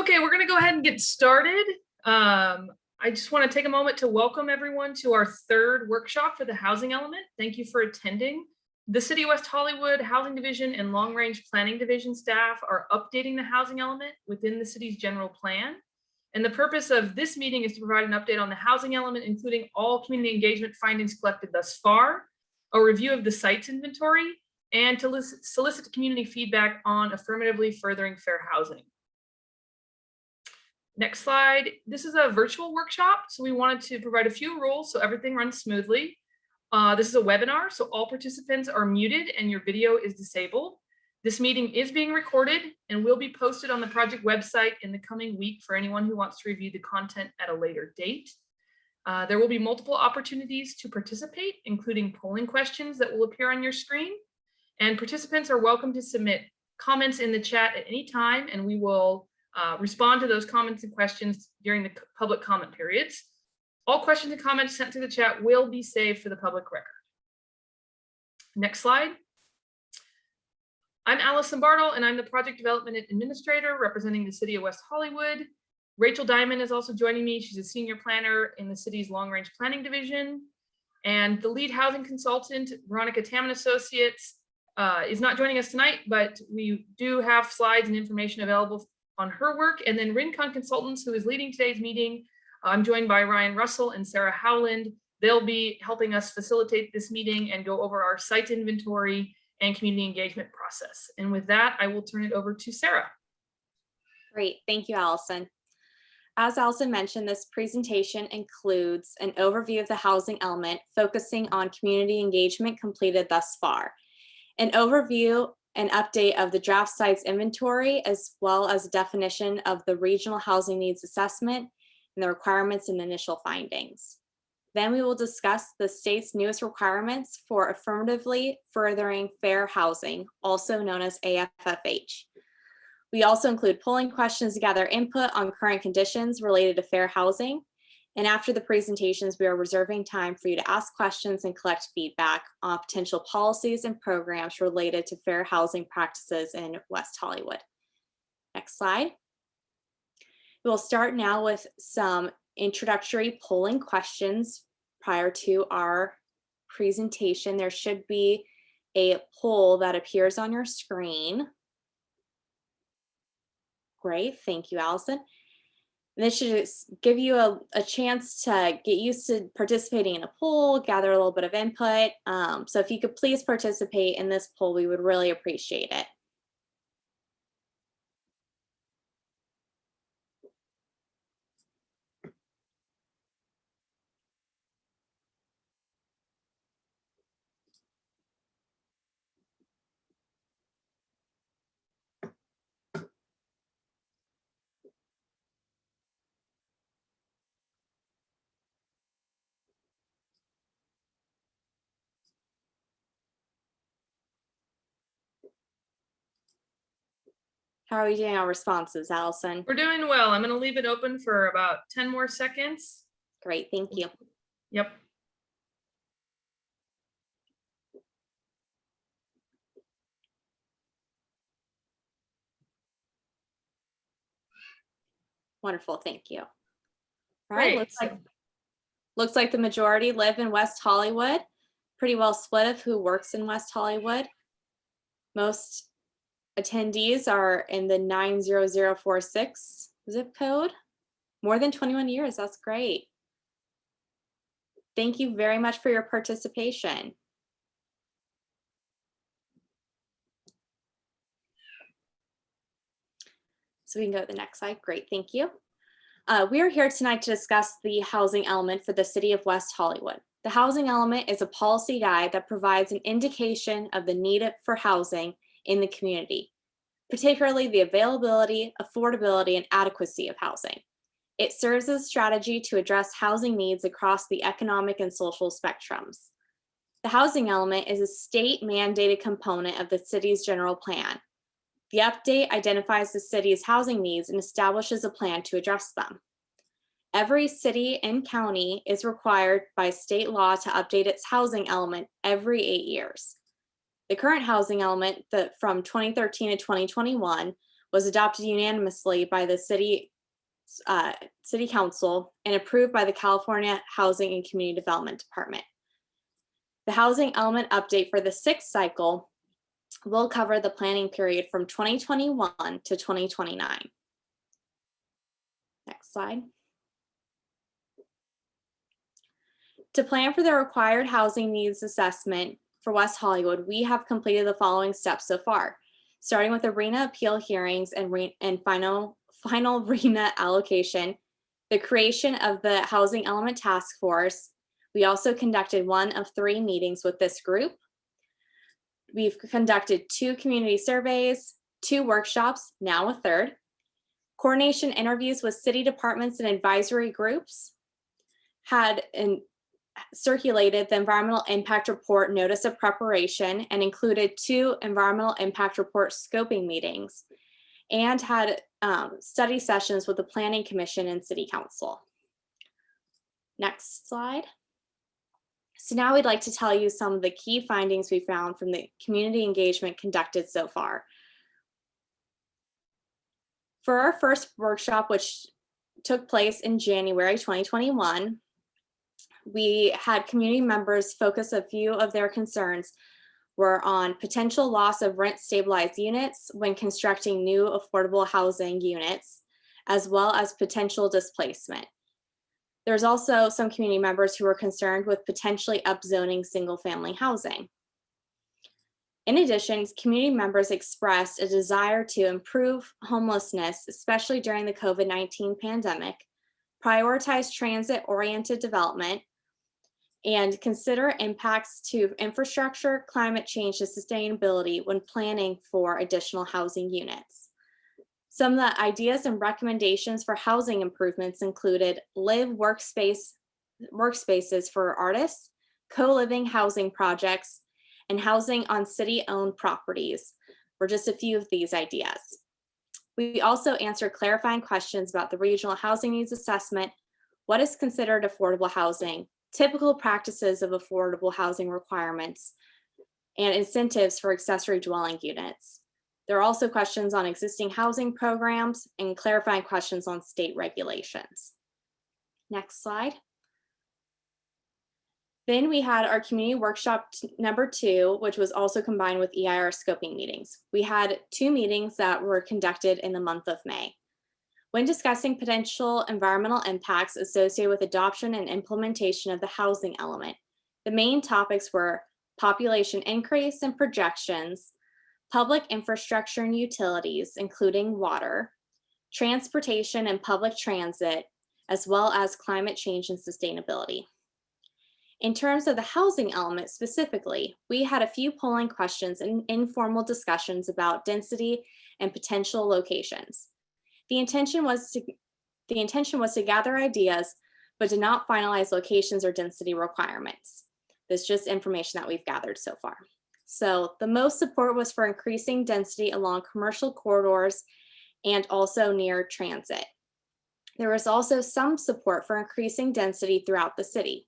Okay, we're going to go ahead and get started. I just want to take a moment to welcome everyone to our third workshop for the housing element. Thank you for attending. The City of West Hollywood Housing Division and Long Range Planning Division staff are updating the housing element within the city's general plan. And the purpose of this meeting is to provide an update on the housing element, including all community engagement findings collected thus far, a review of the sites inventory, and to solicit community feedback on affirmatively furthering fair housing. Next slide. This is a virtual workshop, so we wanted to provide a few rules so everything runs smoothly. This is a webinar, so all participants are muted and your video is disabled. This meeting is being recorded and will be posted on the project website in the coming week for anyone who wants to review the content at a later date. There will be multiple opportunities to participate, including polling questions that will appear on your screen. And participants are welcome to submit comments in the chat at any time, and we will respond to those comments and questions during the public comment periods. All questions and comments sent to the chat will be saved for the public record. Next slide. I'm Allison Bartle, and I'm the Project Development Administrator representing the City of West Hollywood. Rachel Diamond is also joining me. She's a senior planner in the city's Long Range Planning Division. And the lead housing consultant, Veronica Tamman Associates, is not joining us tonight, but we do have slides and information available on her work. And then Rincon Consultants, who is leading today's meeting, I'm joined by Ryan Russell and Sarah Howland. They'll be helping us facilitate this meeting and go over our site inventory and community engagement process. And with that, I will turn it over to Sarah. Great, thank you, Allison. As Allison mentioned, this presentation includes an overview of the housing element, focusing on community engagement completed thus far, an overview and update of the draft sites inventory, as well as a definition of the regional housing needs assessment and the requirements and initial findings. Then we will discuss the state's newest requirements for affirmatively furthering fair housing, also known as AFFH. We also include polling questions to gather input on current conditions related to fair housing. And after the presentations, we are reserving time for you to ask questions and collect feedback on potential policies and programs related to fair housing practices in West Hollywood. Next slide. We'll start now with some introductory polling questions prior to our presentation. There should be a poll that appears on your screen. Great, thank you, Allison. And this should give you a chance to get used to participating in a poll, gather a little bit of input. So if you could please participate in this poll, we would really appreciate it. How are we doing our responses, Allison? We're doing well. I'm going to leave it open for about 10 more seconds. Great, thank you. Yep. Wonderful, thank you. All right, right, looks like the majority live in West Hollywood. Pretty well split of who works in West Hollywood. Most attendees are in the 90046 zip code. More than 21 years, that's great. Thank you very much for your participation. So we can go to the next slide. Great, thank you. We are here tonight to discuss the housing element for the City of West Hollywood. The housing element is a policy guide that provides an indication of the need for housing in the community, particularly the availability, affordability, and adequacy of housing. It serves as a strategy to address housing needs across the economic and social spectrums. The housing element is a state-mandated component of the city's general plan. The update identifies the city's housing needs and establishes a plan to address them. Every city and county is required by state law to update its housing element every 8 years. The current housing element from 2013 to 2021 was adopted unanimously by the City Council and approved by the California Housing and Community Development Department. The housing element update for the 6th cycle will cover the planning period from 2021 to 2029. Next slide. To plan for the required housing needs assessment for West Hollywood, we have completed the following steps so far, starting with RHNA appeal hearings and final RHNA allocation, the creation of the housing element task force. We also conducted 1 of 3 meetings with this group. We've conducted 2 community surveys, 2 workshops, now a 3rd, coordination interviews with city departments and advisory groups, circulated the environmental impact report notice of preparation and included 2 environmental impact report scoping meetings, and had study sessions with the Planning Commission and City Council. Next slide. So now we'd like to tell you some of the key findings we found from the community engagement conducted so far. For our first workshop, which took place in January 2021, we had community members focus a few of their concerns were on potential loss of rent stabilized units when constructing new affordable housing units, as well as potential displacement. There's also some community members who were concerned with potentially upzoning single family housing. In addition, community members expressed a desire to improve homelessness, especially during the COVID-19 pandemic, prioritize transit-oriented development, and consider impacts to infrastructure, climate change, and sustainability when planning for additional housing units. Some of the ideas and recommendations for housing improvements included live workspaces for artists, co-living housing projects, and housing on city-owned properties were just a few of these ideas. We also answered clarifying questions about the regional housing needs assessment, what is considered affordable housing, typical practices of affordable housing requirements, and incentives for accessory dwelling units. There are also questions on existing housing programs and clarifying questions on state regulations. Next slide. Then we had our community workshop number 2, which was also combined with EIR scoping meetings. We had 2 meetings that were conducted in the month of May. When discussing potential environmental impacts associated with adoption and implementation of the housing element, the main topics were population increase and projections, public infrastructure and utilities, including water, transportation and public transit, as well as climate change and sustainability. In terms of the housing element specifically, we had a few polling questions and informal discussions about density and potential locations. The intention was to gather ideas, but did not finalize locations or density requirements. This is just information that we've gathered so far. So the most support was for increasing density along commercial corridors and also near transit. There was also some support for increasing density throughout the city.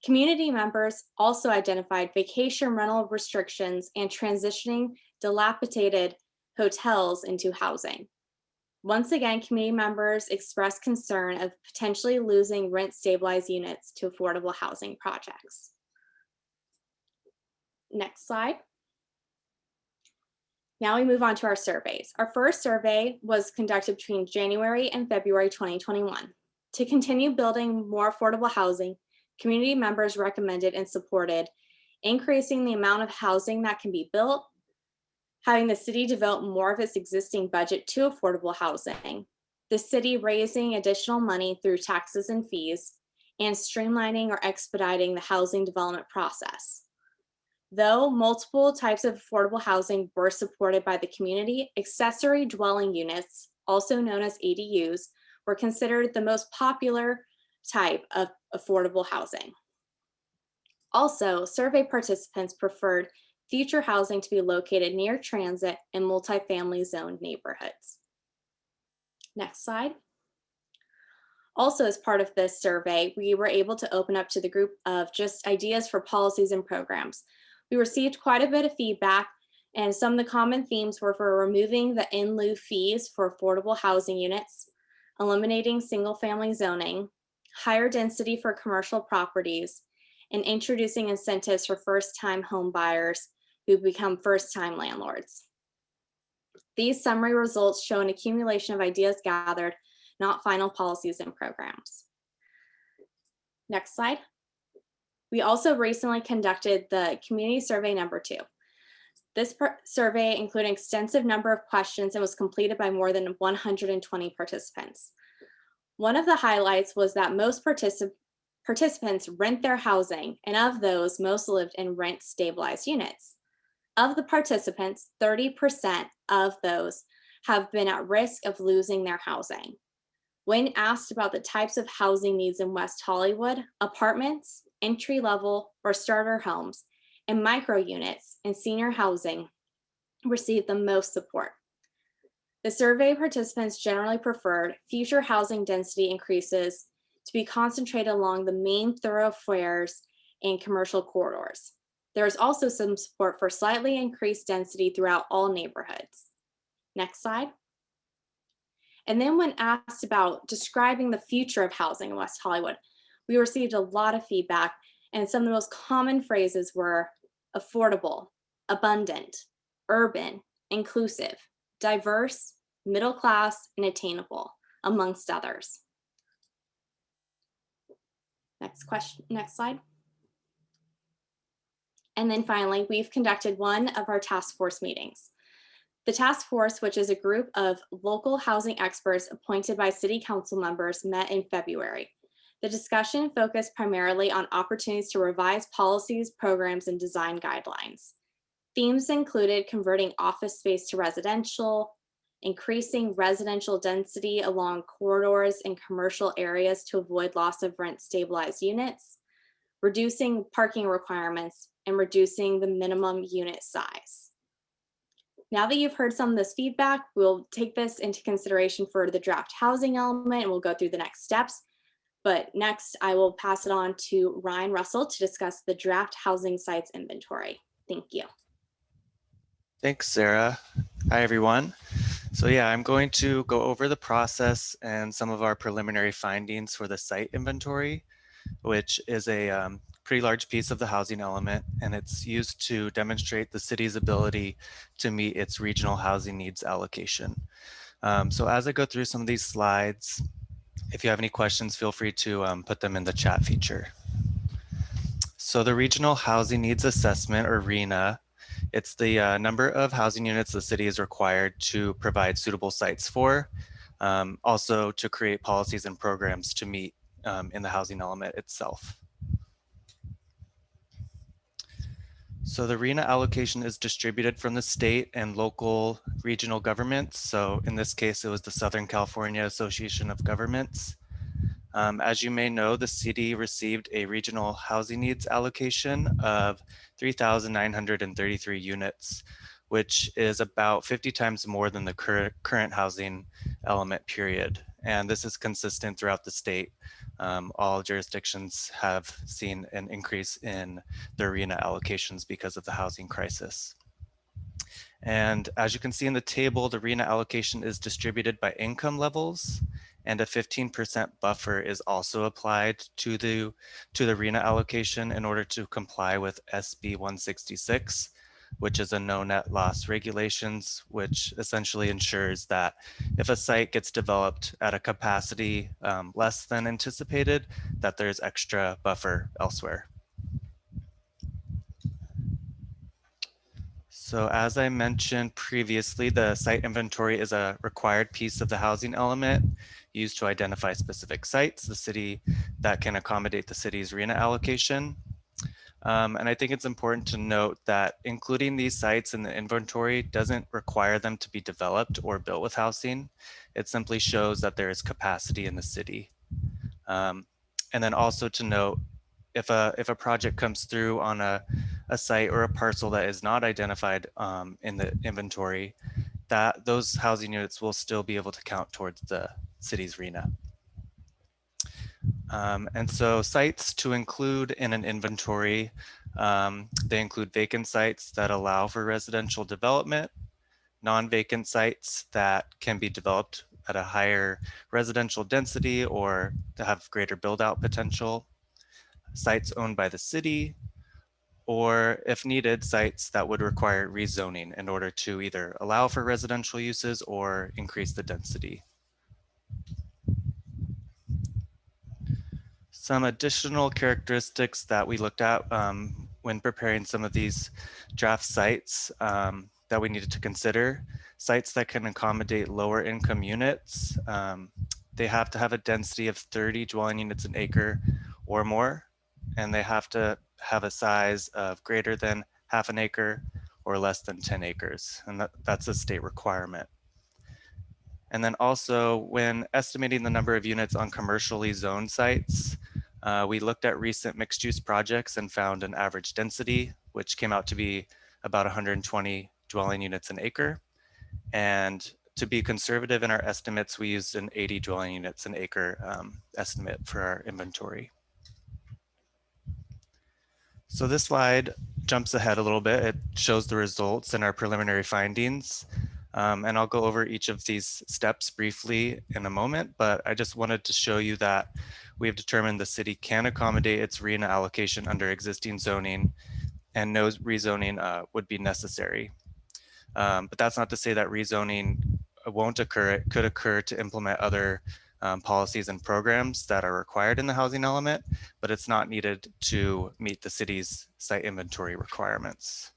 Community members also identified vacation rental restrictions and transitioning dilapidated hotels into housing. Once again, community members expressed concern of potentially losing rent stabilized units to affordable housing projects. Next slide. Now we move on to our surveys. Our first survey was conducted between January and February 2021. To continue building more affordable housing, community members recommended and supported increasing the amount of housing that can be built, having the city devote more of its existing budget to affordable housing, the city raising additional money through taxes and fees, and streamlining or expediting the housing development process. Though multiple types of affordable housing were supported by the community, accessory dwelling units, also known as ADUs, were considered the most popular type of affordable housing. Also, survey participants preferred future housing to be located near transit and multifamily zoned neighborhoods. Next slide. Also, as part of this survey, we were able to open up to the group of just ideas for policies and programs. We received quite a bit of feedback And some of the common themes were for removing the in lieu fees for affordable housing units, eliminating single family zoning, higher density for commercial properties, and introducing incentives for first time home buyers who become first time landlords. These summary results show an accumulation of ideas gathered, not final policies and programs. Next slide. We also recently conducted the community survey number 2. This survey included an extensive number of questions and was completed by more than 120 participants. One of the highlights was that most participants rent their housing, and of those, most lived in rent stabilized units. Of the participants, 30% of those have been at risk of losing their housing. When asked about the types of housing needs in West Hollywood, apartments, entry-level or starter homes, and micro units and senior housing received the most support. The survey participants generally preferred future housing density increases to be concentrated along the main thoroughfares and commercial corridors. There is also some support for slightly increased density throughout all neighborhoods. Next slide. And then when asked about describing the future of housing in West Hollywood, we received a lot of feedback, and some of the most common phrases were affordable, abundant, urban, inclusive, diverse, middle class, and attainable, amongst others. Next question, next slide. And then finally, we've conducted one of our task force meetings. The task force, which is a group of local housing experts appointed by city council members, met in February. The discussion focused primarily on opportunities to revise policies, programs, and design guidelines. Themes included converting office space to residential, increasing residential density along corridors and commercial areas to avoid loss of rent stabilized units, reducing parking requirements, and reducing the minimum unit size. Now that you've heard some of this feedback, we'll take this into consideration for the draft housing element, and we'll go through the next steps. But next, I will pass it on to Ryan Russell to discuss the draft housing sites inventory. Thank you. Thanks, Sarah. Hi, everyone. So yeah, I'm going to go over the process and some of our preliminary findings for the site inventory, which is a pretty large piece of the housing element, and it's used to demonstrate the city's ability to meet its regional housing needs allocation. So as I go through some of these slides, if you have any questions, feel free to put them in the chat feature. So the Regional Housing Needs Assessment, or RHNA, it's the number of housing units the city is required to provide suitable sites for, also to create policies and programs to meet in the housing element itself. So the RHNA allocation is distributed from the state and local regional governments. So in this case, it was the Southern California Association of Governments. As you may know, the city received a regional housing needs allocation of 3,933 units, which is about 50 times more than the current housing element period. And this is consistent throughout the state. All jurisdictions have seen an increase in their RHNA allocations because of the housing crisis. And as you can see in the table, the RHNA allocation is distributed by income levels, and a 15% buffer is also applied to the RHNA allocation in order to comply with SB 166, which is a no net loss regulations, which essentially ensures that if a site gets developed at a capacity less than anticipated, that there's extra buffer elsewhere. So as I mentioned previously, the site inventory is a required piece of the housing element used to identify specific sites, the city that can accommodate the city's RHNA allocation. And I think it's important to note that including these sites in the inventory doesn't require them to be developed or built with housing. It simply shows that there is capacity in the city. And then also to note, if a project comes through on a site or a parcel that is not identified in the inventory, that those housing units will still be able to count towards the city's RHNA. And so sites to include in an inventory, they include vacant sites that allow for residential development, non-vacant sites that can be developed at a higher residential density or to have greater build out potential, sites owned by the city, or if needed, sites that would require rezoning in order to either allow for residential uses or increase the density. Some additional characteristics that we looked at when preparing some of these draft sites that we needed to consider: sites that can accommodate lower income units. They have to have a density of 30 dwelling units an acre or more, and they have to have a size of greater than half an acre or less than 10 acres. And that's a state requirement. And then also, when estimating the number of units on commercially zoned sites, we looked at recent mixed use projects and found an average density, which came out to be about 120 dwelling units an acre. And to be conservative in our estimates, we used an 80 dwelling units an acre estimate for our inventory. So this slide jumps ahead a little bit. It shows the results and our preliminary findings. And I'll go over each of these steps briefly in a moment, but I just wanted to show you that we have determined the city can accommodate its RHNA allocation under existing zoning, and no rezoning would be necessary. But that's not to say that rezoning won't occur. It could occur to implement other policies and programs that are required in the housing element, but it's not needed to meet the city's site inventory requirements.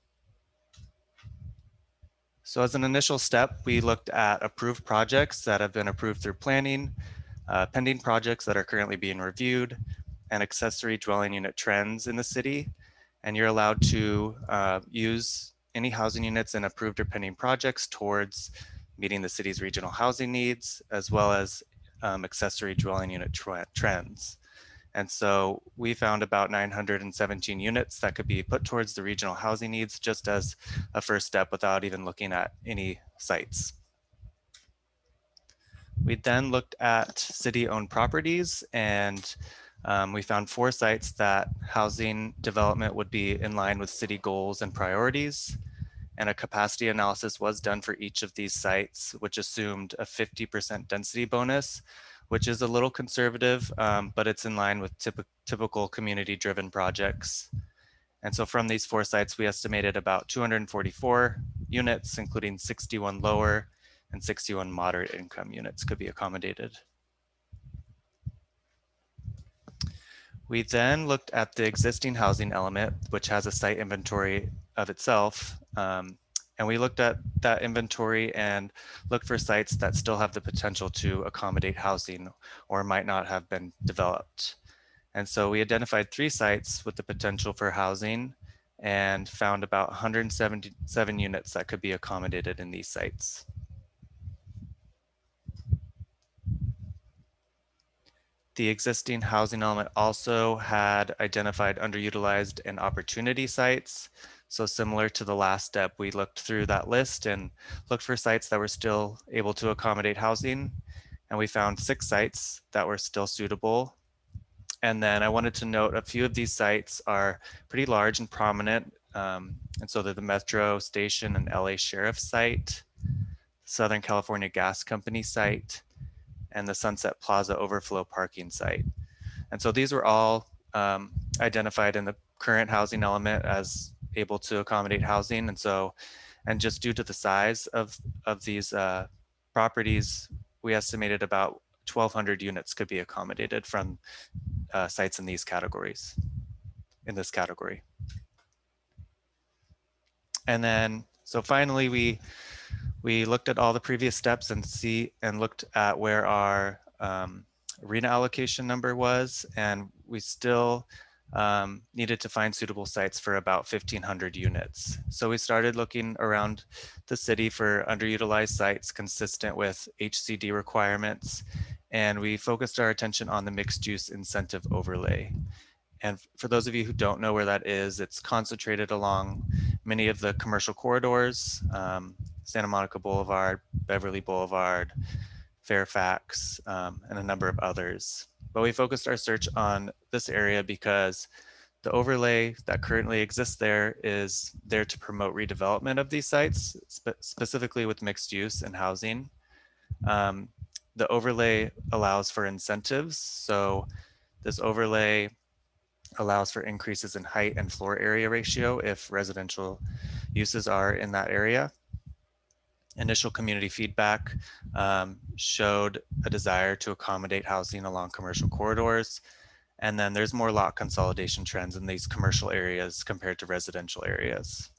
So as an initial step, we looked at approved projects that have been approved through planning, pending projects that are currently being reviewed, and accessory dwelling unit trends in the city. And you're allowed to use any housing units in approved or pending projects towards meeting the city's regional housing needs, as well as accessory dwelling unit trends. And so we found about 917 units that could be put towards the regional housing needs just as a first step without even looking at any sites. We then looked at city-owned properties, and we found 4 sites that housing development would be in line with city goals and priorities. And a capacity analysis was done for each of these sites, which assumed a 50% density bonus, which is a little conservative, but it's in line with typical community-driven projects. And so from these 4 sites, we estimated about 244 units, including 61 lower and 61 moderate income units could be accommodated. We then looked at the existing housing element, which has a site inventory of itself. And we looked at that inventory and looked for sites that still have the potential to accommodate housing or might not have been developed. And so we identified 3 sites with the potential for housing and found about 177 units that could be accommodated in these sites. The existing housing element also had identified underutilized and opportunity sites. So similar to the last step, we looked through that list and looked for sites that were still able to accommodate housing. And we found 6 sites that were still suitable. And then I wanted to note a few of these sites are pretty large and prominent. And so they're the Metro Station and LA Sheriff site, Southern California Gas Company site, and the Sunset Plaza overflow parking site. And so these were all identified in the current housing element as able to accommodate housing. And so, and just due to the size of these properties, we estimated about 1,200 units could be accommodated from sites in these categories, in this category. And then, so finally, we looked at all the previous steps and looked at where our RHNA allocation number was, and we still needed to find suitable sites for about 1,500 units. So we started looking around the city for underutilized sites consistent with HCD requirements, and we focused our attention on the mixed use incentive overlay. And for those of you who don't know where that is, it's concentrated along many of the commercial corridors, Santa Monica Boulevard, Beverly Boulevard, Fairfax, and a number of others. but we focused our search on this area because the overlay that currently exists there is there to promote redevelopment of these sites, specifically with mixed use and housing. The overlay allows for incentives. So this overlay allows for increases in height and floor area ratio if residential uses are in that area. Initial community feedback showed a desire to accommodate housing along commercial corridors. And then there's more lot consolidation trends in these commercial areas compared to residential areas.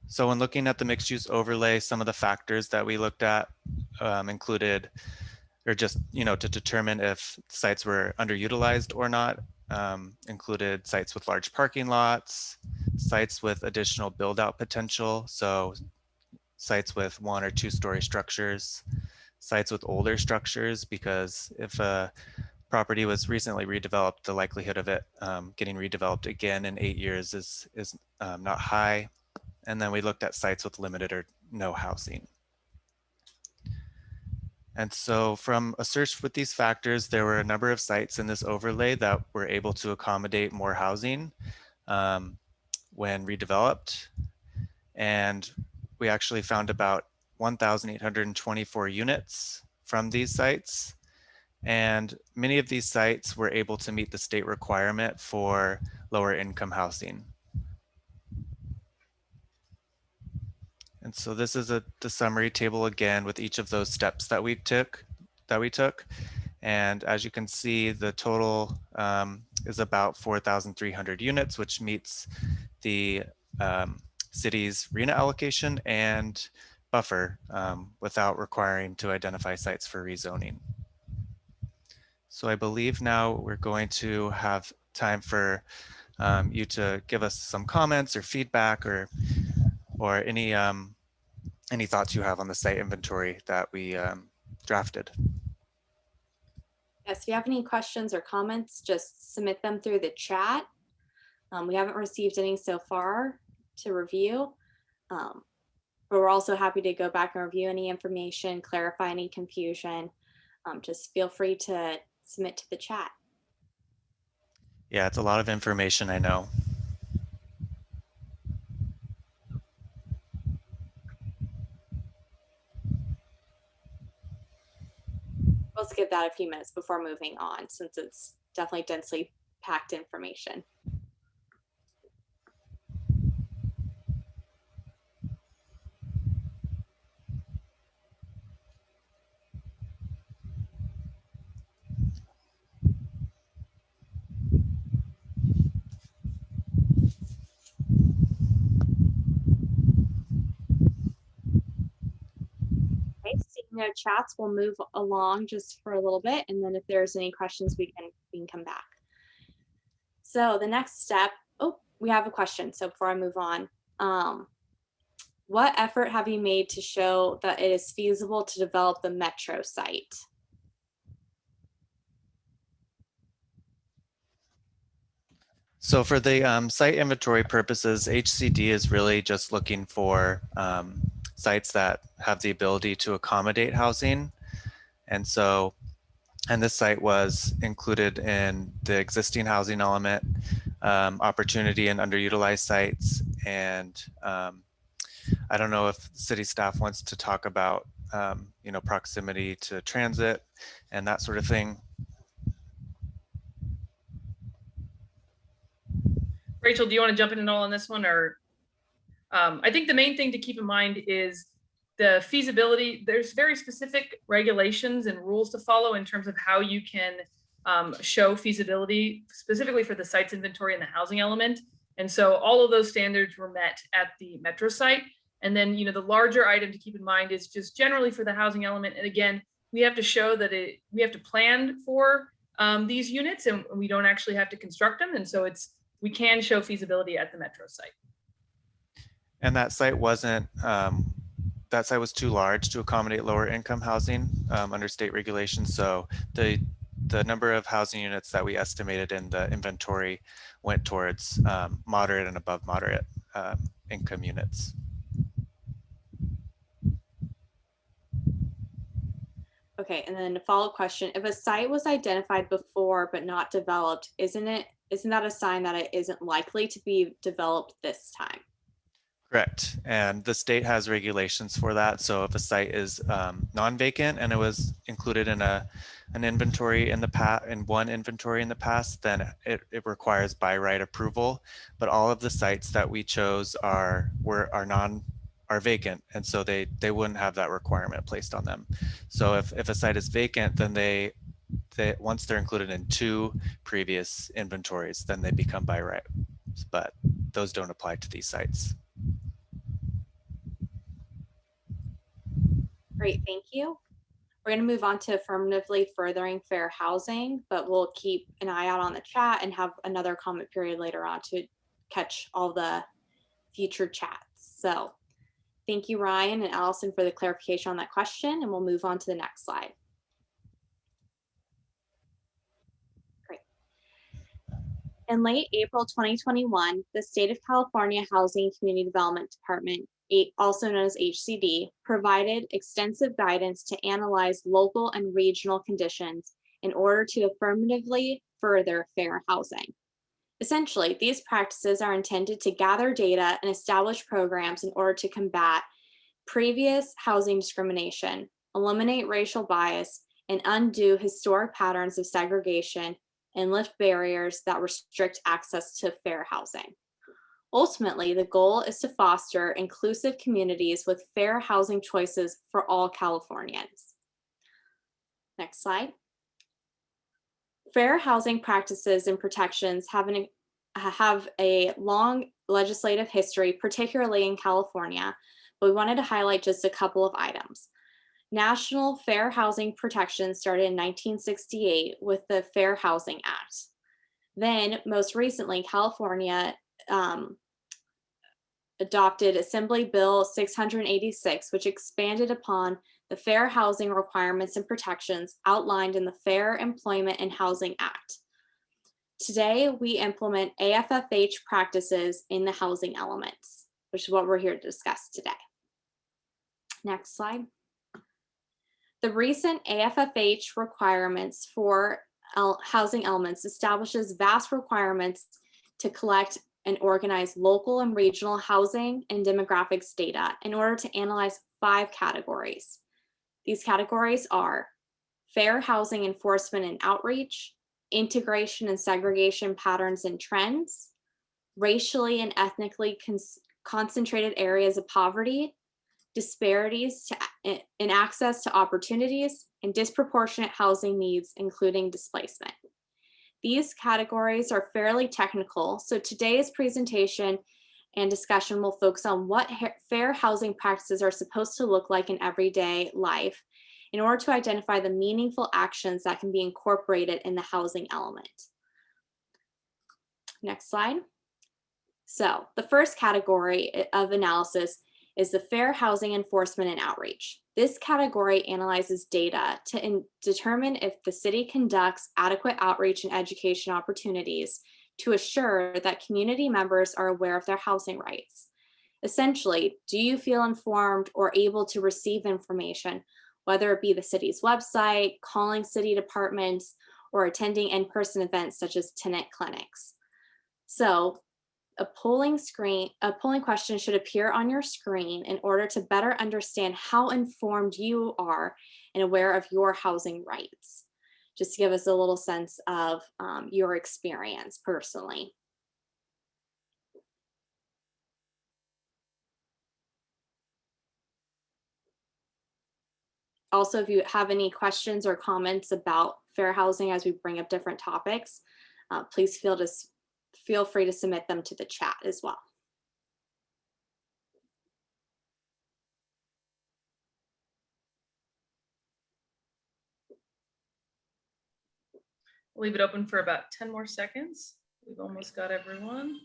So when looking at the mixed use overlay, some of the factors that we looked at included, or just, to determine if sites were underutilized or not, included sites with large parking lots, sites with additional build out potential. So sites with 1 or 2 story structures, sites with older structures, because if a property was recently redeveloped, the likelihood of it getting redeveloped again in 8 years is not high. And then we looked at sites with limited or no housing. And so from a search with these factors, there were a number of sites in this overlay that were able to accommodate more housing when redeveloped. And we actually found about 1,824 units from these sites. And many of these sites were able to meet the state requirement for lower income housing. And so this is the summary table again with each of those steps that we took. And as you can see, the total is about 4,300 units, which meets the city's RHNA allocation and buffer without requiring to identify sites for rezoning. So I believe now we're going to have time for you to give us some comments or feedback or any thoughts you have on the site inventory that we drafted. Yes, if you have any questions or comments, just submit them through the chat. We haven't received any so far to review, but we're also happy to go back and review any information, clarify any confusion. Just feel free to submit to the chat. Yeah, it's a lot of information, I know. Let's give that a few minutes before moving on, since it's definitely densely packed information. Okay, seeing no chats, we'll move along just for a little bit, and then if there's any questions, we can come back. So the next step, oh, we have a question. So before I move on, what effort have you made to show that it is feasible to develop the metro site? So for the site inventory purposes, HCD is really just looking for sites that have the ability to accommodate housing. And so, and this site was included in the existing housing element, opportunity and underutilized sites. And I don't know if city staff wants to talk about, proximity to transit and that sort of thing. Rachel, do you want to jump in at all on this one? Or I think the main thing to keep in mind is the feasibility. There's very specific regulations and rules to follow in terms of how you can show feasibility, specifically for the sites inventory and the housing element. And so all of those standards were met at the metro site. And then, the larger item to keep in mind is just generally for the housing element. And again, we have to show that we have to plan for these units, and we don't actually have to construct them. And so we can show feasibility at the metro site. And that site wasn't, that site was too large to accommodate lower income housing under state regulations. So the number of housing units that we estimated in the inventory went towards moderate and above moderate income units. Okay, and then a follow-up question. If a site was identified before but not developed, isn't that a sign that it isn't likely to be developed this time? Correct. And the state has regulations for that. So if a site is non-vacant and it was included in an inventory in the past, in one inventory in the past, then it requires by right approval. But all of the sites that we chose are vacant, and so they wouldn't have that requirement placed on them. So if a site is vacant, then they once they're included in 2 previous inventories, then they become by right. But those don't apply to these sites. Great, thank you. We're going to move on to affirmatively furthering fair housing, but we'll keep an eye out on the chat and have another comment period later on to catch all the future chats. So thank you, Ryan and Allison, for the clarification on that question, and we'll move on to the next slide. Great. In late April 2021, the State of California Housing and Community Development Department, also known as HCD, provided extensive guidance to analyze local and regional conditions in order to affirmatively further fair housing. Essentially, these practices are intended to gather data and establish programs in order to combat previous housing discrimination, eliminate racial bias, and undo historic patterns of segregation and lift barriers that restrict access to fair housing. Ultimately, the goal is to foster inclusive communities with fair housing choices for all Californians. Next slide. Fair housing practices and protections have a long legislative history, particularly in California, but we wanted to highlight just a couple of items. National fair housing protections started in 1968 with the Fair Housing Act. Then, most recently, California adopted Assembly Bill 686, which expanded upon the fair housing requirements and protections outlined in the Fair Employment and Housing Act. Today, we implement AFFH practices in the housing elements, which is what we're here to discuss today. Next slide. The recent AFFH requirements for housing elements establishes vast requirements to collect and organize local and regional housing and demographics data in order to analyze 5 categories. These categories are fair housing enforcement and outreach, integration and segregation patterns and trends, racially and ethnically concentrated areas of poverty, disparities in access to opportunities, and disproportionate housing needs, including displacement. These categories are fairly technical, so today's presentation and discussion will focus on what fair housing practices are supposed to look like in everyday life in order to identify the meaningful actions that can be incorporated in the housing element. Next slide. So the first category of analysis is the fair housing enforcement and outreach. This category analyzes data to determine if the city conducts adequate outreach and education opportunities to assure that community members are aware of their housing rights. Essentially, do you feel informed or able to receive information, whether it be the city's website, calling city departments, or attending in-person events such as tenant clinics? So, a polling question should appear on your screen in order to better understand how informed you are and aware of your housing rights, just to give us a little sense of your experience personally. Also, if you have any questions or comments about fair housing as we bring up different topics, please feel free to submit them to the chat as well. Leave it open for about 10 more seconds. We've almost got everyone.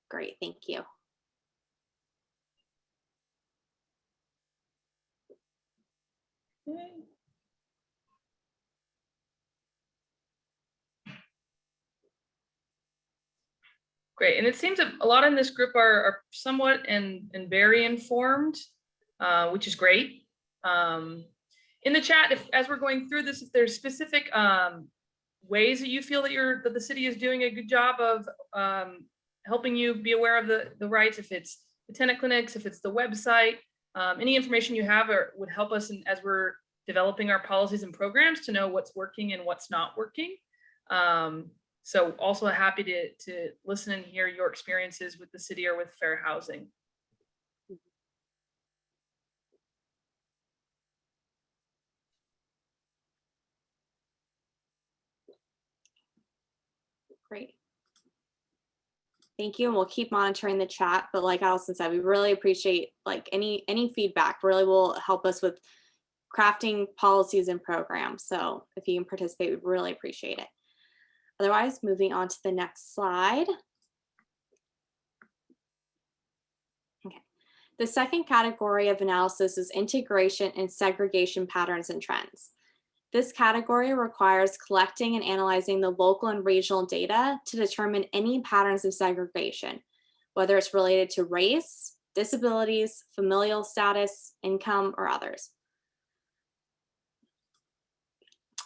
Great, thank you. Okay. Great, and it seems that a lot in this group are somewhat and very informed, which is great. in the chat, as we're going through this, if there's specific ways that you feel that the city is doing a good job of helping you be aware of the rights, if it's the tenant clinics, if it's the website, any information you have would help us as we're developing our policies and programs to know what's working and what's not working. So also happy to listen and hear your experiences with the city or with fair housing. Great. Thank you, and we'll keep monitoring the chat. But like Allison said, we really appreciate like any feedback. Really will help us with crafting policies and programs. So if you can participate, we'd really appreciate it. Otherwise, moving on to the next slide. Okay. The second category of analysis is integration and segregation patterns and trends. This category requires collecting and analyzing the local and regional data to determine any patterns of segregation, whether it's related to race, disabilities, familial status, income, or others.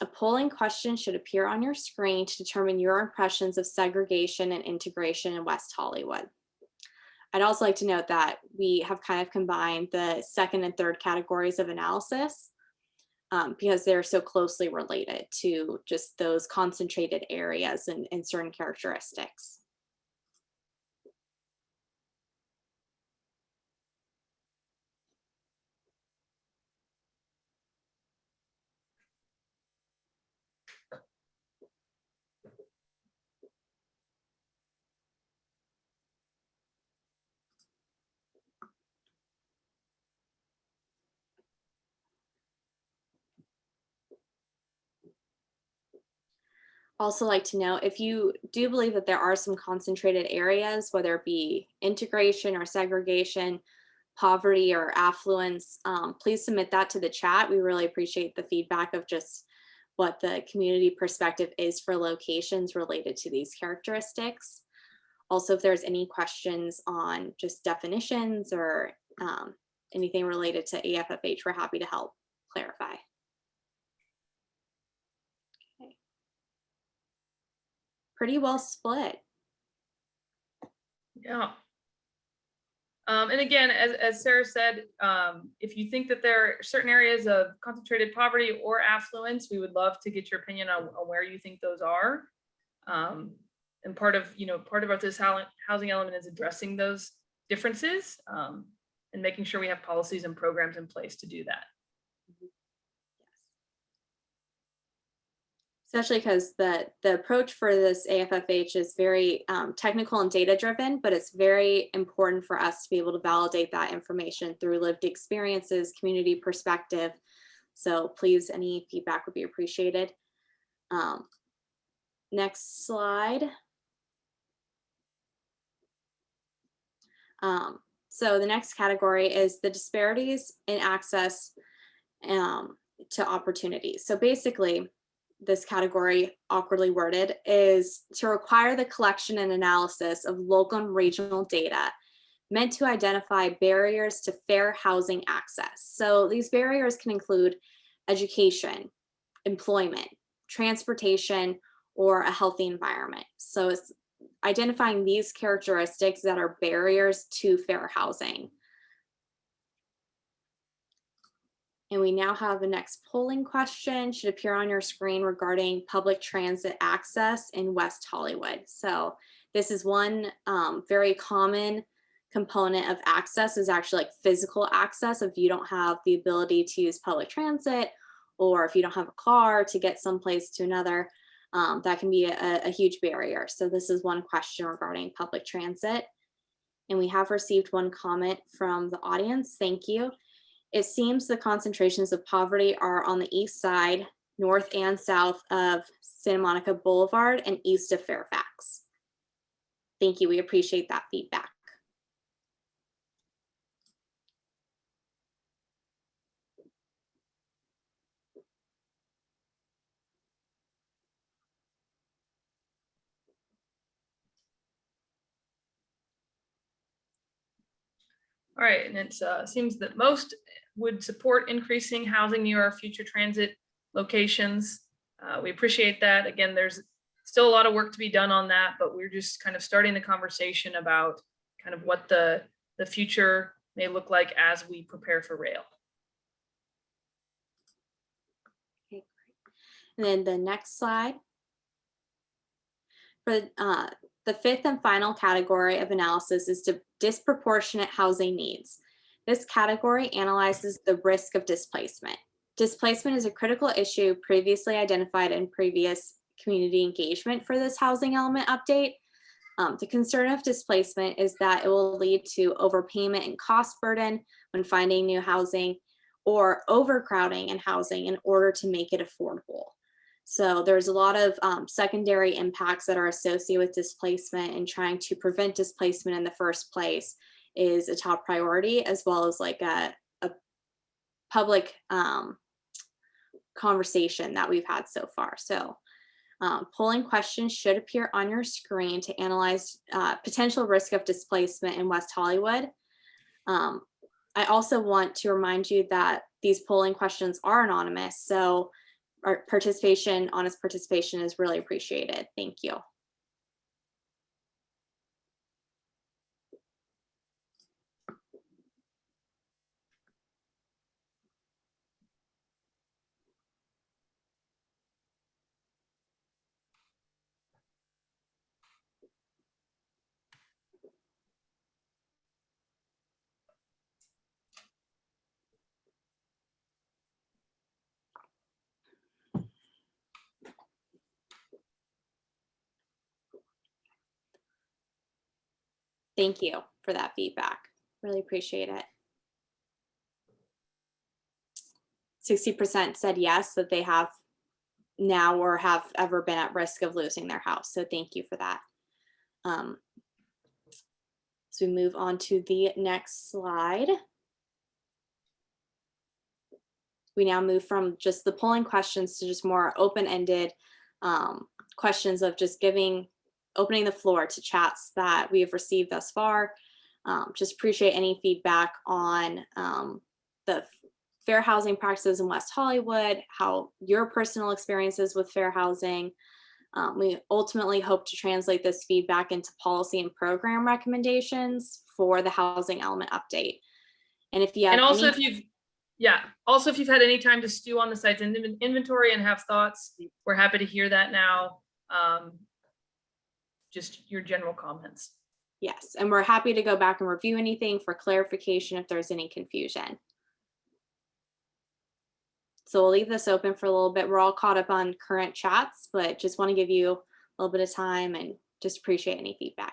A polling question should appear on your screen to determine your impressions of segregation and integration in West Hollywood. I'd also like to note that we have kind of combined the second and third categories of analysis because they're so closely related to just those concentrated areas and certain characteristics. Also like to know, if you do believe that there are some concentrated areas, whether it be integration or segregation, poverty or affluence, please submit that to the chat. We really appreciate the feedback of just what the community perspective is for locations related to these characteristics. Also, if there's any questions on just definitions or anything related to AFFH, we're happy to help clarify. Pretty well split. Yeah. And again, as Sarah said, if you think that there are certain areas of concentrated poverty or affluence, we would love to get your opinion on where you think those are. And part of this housing element is addressing those differences and making sure we have policies and programs in place to do that. Especially because the approach for this AFFH is very technical and data driven, but it's very important for us to be able to validate that information through lived experiences, community perspective. So please, any feedback would be appreciated. Next slide. So the next category is the disparities in access to opportunities. So basically, this category, awkwardly worded, is to require the collection and analysis of local and regional data meant to identify barriers to fair housing access. So these barriers can include education, employment, transportation, or a healthy environment. So it's identifying these characteristics that are barriers to fair housing. And we now have the next polling question, should appear on your screen, regarding public transit access in West Hollywood. So this is one very common component of access, is actually like physical access. If you don't have the ability to use public transit, or if you don't have a car to get someplace to another, that can be a huge barrier. So this is one question regarding public transit. And we have received one comment from the audience. Thank you. It seems the concentrations of poverty are on the east side, north and south of Santa Monica Boulevard and east of Fairfax. Thank you. We appreciate that feedback. All right, and it seems that most would support increasing housing near our future transit locations. We appreciate that. Again, there's still a lot of work to be done on that, but we're just kind of starting the conversation about kind of what the future may look like as we prepare for rail. Okay, great. And then the next slide. For the fifth and final category of analysis is disproportionate housing needs. This category analyzes the risk of displacement. Displacement is a critical issue previously identified in previous community engagement for this housing element update. The concern of displacement is that it will lead to overpayment and cost burden when finding new housing, or overcrowding in housing in order to make it affordable. So there's a lot of secondary impacts that are associated with displacement, and trying to prevent displacement in the first place is a top priority, as well as like a public conversation that we've had so far. So polling questions should appear on your screen to analyze potential risk of displacement in West Hollywood. I also want to remind you that these polling questions are anonymous, so our honest participation is really appreciated. Thank you. Thank you for that feedback. Really appreciate it. 60% said yes, that they have now or have ever been at risk of losing their house. So thank you for that. So we move on to the next slide. We now move from just the polling questions to just more open-ended questions of just opening the floor to chats that we have received thus far. Just appreciate any feedback on the fair housing practices in West Hollywood, how your personal experiences with fair housing. We ultimately hope to translate this feedback into policy and program recommendations for the housing element update. And if you have also if you've had any time to stew on the site's inventory and have thoughts, we're happy to hear that now. Just your general comments. Yes, and we're happy to go back and review anything for clarification if there's any confusion. So we'll leave this open for a little bit. We're all caught up on current chats, but just want to give you a little bit of time and just appreciate any feedback.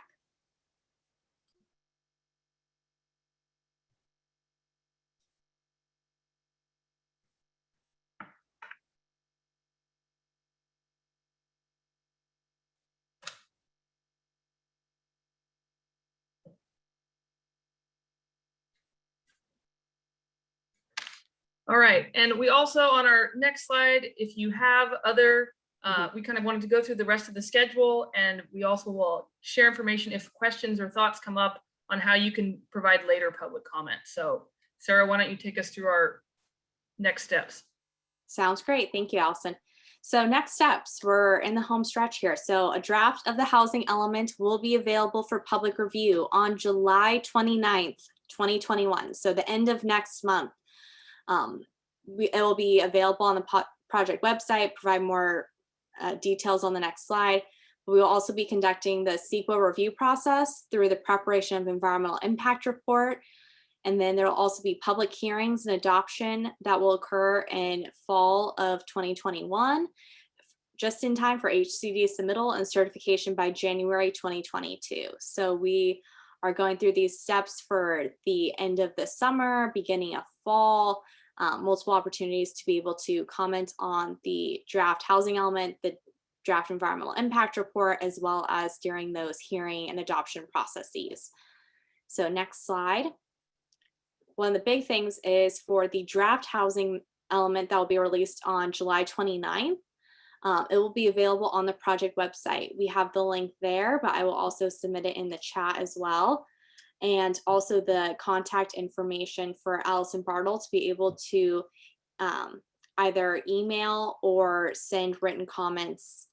All right, and we also, on our next slide, if you have other, we kind of wanted to go through the rest of the schedule, and we also will share information if questions or thoughts come up on how you can provide later public comment. So Sarah, why don't you take us through our next steps? Sounds great. Thank you, Allison. So next steps, we're in the home stretch here. So a draft of the housing element will be available for public review on July 29th, 2021. So the end of next month. It will be available on the project website, provide more details on the next slide. We will also be conducting the CEQA review process through the preparation of environmental impact report. And then there will also be public hearings and adoption that will occur in fall of 2021, just in time for HCD submittal and certification by January 2022. So we are going through these steps for the end of the summer, beginning of fall, multiple opportunities to be able to comment on the draft housing element, the draft environmental impact report, as well as during those hearing and adoption processes. So next slide. One of the big things is for the draft housing element that will be released on July 29th. It will be available on the project website. We have the link there, but I will also submit it in the chat as well. and also the contact information for Allison Bartle to be able to either email or send written comments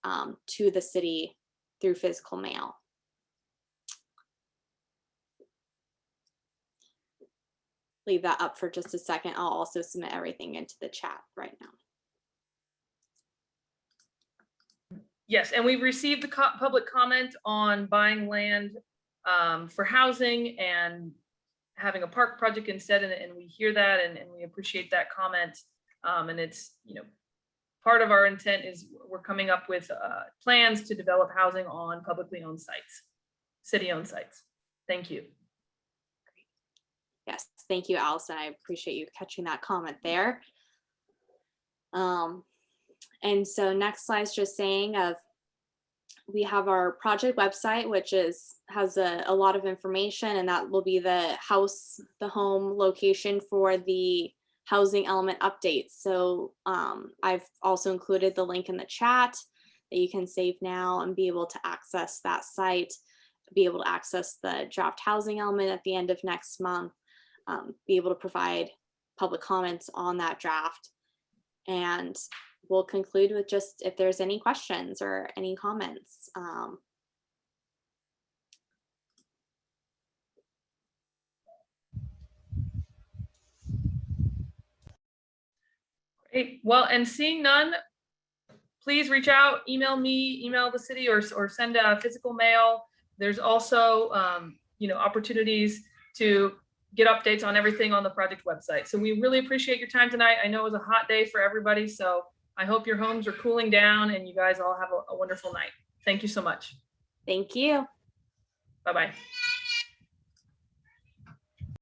to the city through physical mail. Leave that up for just a second. I'll also submit everything into the chat right now. Yes, and we've received the public comment on buying land for housing and having a park project instead, and we hear that and we appreciate that comment. And it's, you know, part of our intent is we're coming up with plans to develop housing on publicly owned sites, city-owned sites. Thank you. Yes, thank you, Allison. I appreciate you catching that comment there. And so next slide is just saying of we have our project website, which has a lot of information, and that will be the home location for the housing element updates. So I've also included the link in the chat that you can save now and be able to access that site, be able to access the draft housing element at the end of next month, be able to provide public comments on that draft. And we'll conclude with just if there's any questions or any comments. Great. Well, and seeing none, please reach out, email me, email the city, or send a physical mail. There's also you know, opportunities to get updates on everything on the project website. So we really appreciate your time tonight. I know it was a hot day for everybody, so I hope your homes are cooling down and you guys all have a wonderful night. Thank you so much. Thank you. Bye-bye.